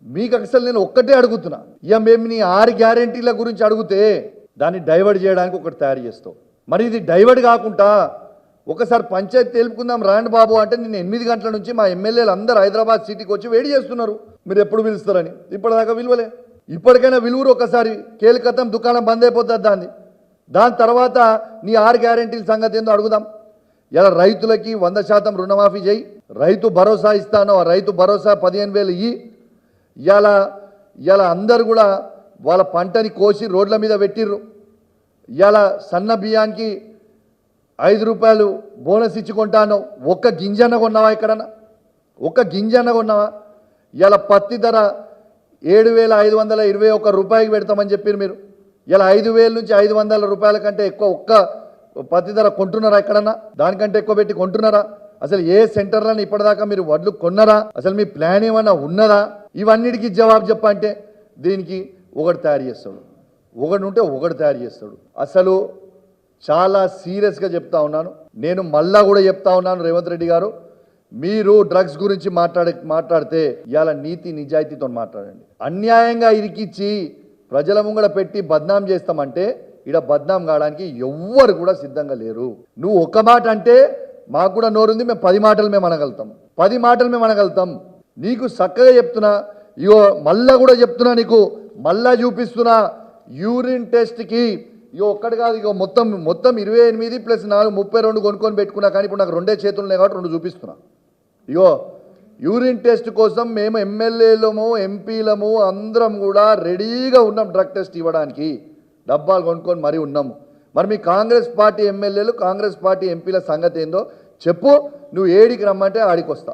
మీకు అసలు నేను ఒక్కటే అడుగుతున్నా, ఇక మేము నీ 6 గ్యారెంటీల గురించి అడిగితే దాన్ని డైవర్ట్ చేయడానికి ఒకటి తయారు చేస్తావు. మరి ఇది డైవర్ట్ కాకుండా ఒకసారి పంచాయతీ తెలుపుకుందాం రాండి బాబు అంటే నేను 8 గంటల నుంచి మా ఎమ్మెల్యేలు అందరూ హైదరాబాద్ సిటీకి వచ్చి వేడి చేస్తున్నారు మీరు ఎప్పుడు పిలుస్తారని. ఇప్పటిదాకా విలువలే. ఇప్పటికైనా విలువరు. ఒకసారి కేలికతం దుకాణం బంద్ అయిపోతుంది. దాని తర్వాత నీ 6 గ్యారెంటీల సంగతి ఏందో అడుగుదాం. ఇలా రైతులకి 100% రుణమాఫీ చేయి, రైతు భరోసా ఇస్తాను, ఆ రైతు భరోసా 15,000 ఇయ్యి. ఇలా అందరు కూడా వాళ్ళ పంటని కోసి రోడ్ల మీద పెట్టిర్రు. ఇలా సన్న బియ్యానికి 5 రూపాయలు బోనస్ ఇచ్చుకుంటాను. ఒక్క గింజన్న కొన్నావా? ఎక్కడన్నా ఒక్క గింజన్న కొన్నావా? ఇలా పత్తి ధర 7,521 రూపాయికి పెడతామని చెప్పారు మీరు. ఇలా 5,000 నుంచి 500 రూపాయల కంటే ఎక్కువ ఒక్క పత్తి ధర కొంటున్నారా? ఎక్కడన్నా దానికంటే ఎక్కువ పెట్టి కొంటున్నారా? అసలు ఏ సెంటర్లను ఇప్పటిదాకా మీరు వడ్లు కొన్నారా? అసలు మీ ప్లాన్ ఏమన్నా ఉన్నదా? ఇవన్నిటికీ జవాబు చెప్పంటే దీనికి ఒకటి తయారు చేస్తాడు, ఒకటి ఉంటే ఒకటి తయారు చేస్తాడు. అసలు చాలా సీరియస్గా చెప్తా ఉన్నాను. నేను మళ్ళా కూడా చెప్తా ఉన్నాను, రేవంత్ రెడ్డి గారు మీరు డ్రగ్స్ గురించి మాట్లాడితే ఇవాళ నీతి నిజాయితీతో మాట్లాడండి. అన్యాయంగా ఇరికిచ్చి ప్రజల ముంగడ పెట్టి బద్నాం చేస్తామంటే ఇక్కడ బద్నాం కావడానికి ఎవ్వరు కూడా సిద్ధంగా లేరు. నువ్వు ఒక మాట అంటే మాకు కూడా నోరుంది, మేము 10 మాటలు మేము అనగలుగుతాం, 10 మాటలు మేము అనగలుగుతాం. నీకు చక్కగా చెప్తున్నా, ఇగో మళ్ళా కూడా చెప్తున్నా, నీకు మళ్ళా చూపిస్తున్నా. యూరిన్ టెస్ట్కి ఇగో ఒక్కటి కాదు, ఇగో మొత్తం 28 + 4 32 కొనుక్కొని పెట్టుకున్నా. కానీ ఇప్పుడు నాకు 2 చేతులు ఉన్నాయి కాబట్టి 2 చూపిస్తున్నా. ఇగో యూరిన్ టెస్ట్ కోసం మేము ఎమ్మెల్యేలము ఎంపీలము అందరం కూడా రెడీగా ఉన్నాం డ్రగ్ టెస్ట్ ఇవ్వడానికి. డబ్బాలు కొనుక్కొని మరీ ఉన్నాము. మరి మీ కాంగ్రెస్ పార్టీ ఎమ్మెల్యేలు కాంగ్రెస్ పార్టీ ఎంపీల సంగతి ఏందో చెప్పు. నువ్వు ఏడికి రమ్మంటే ఆడికి వస్తా.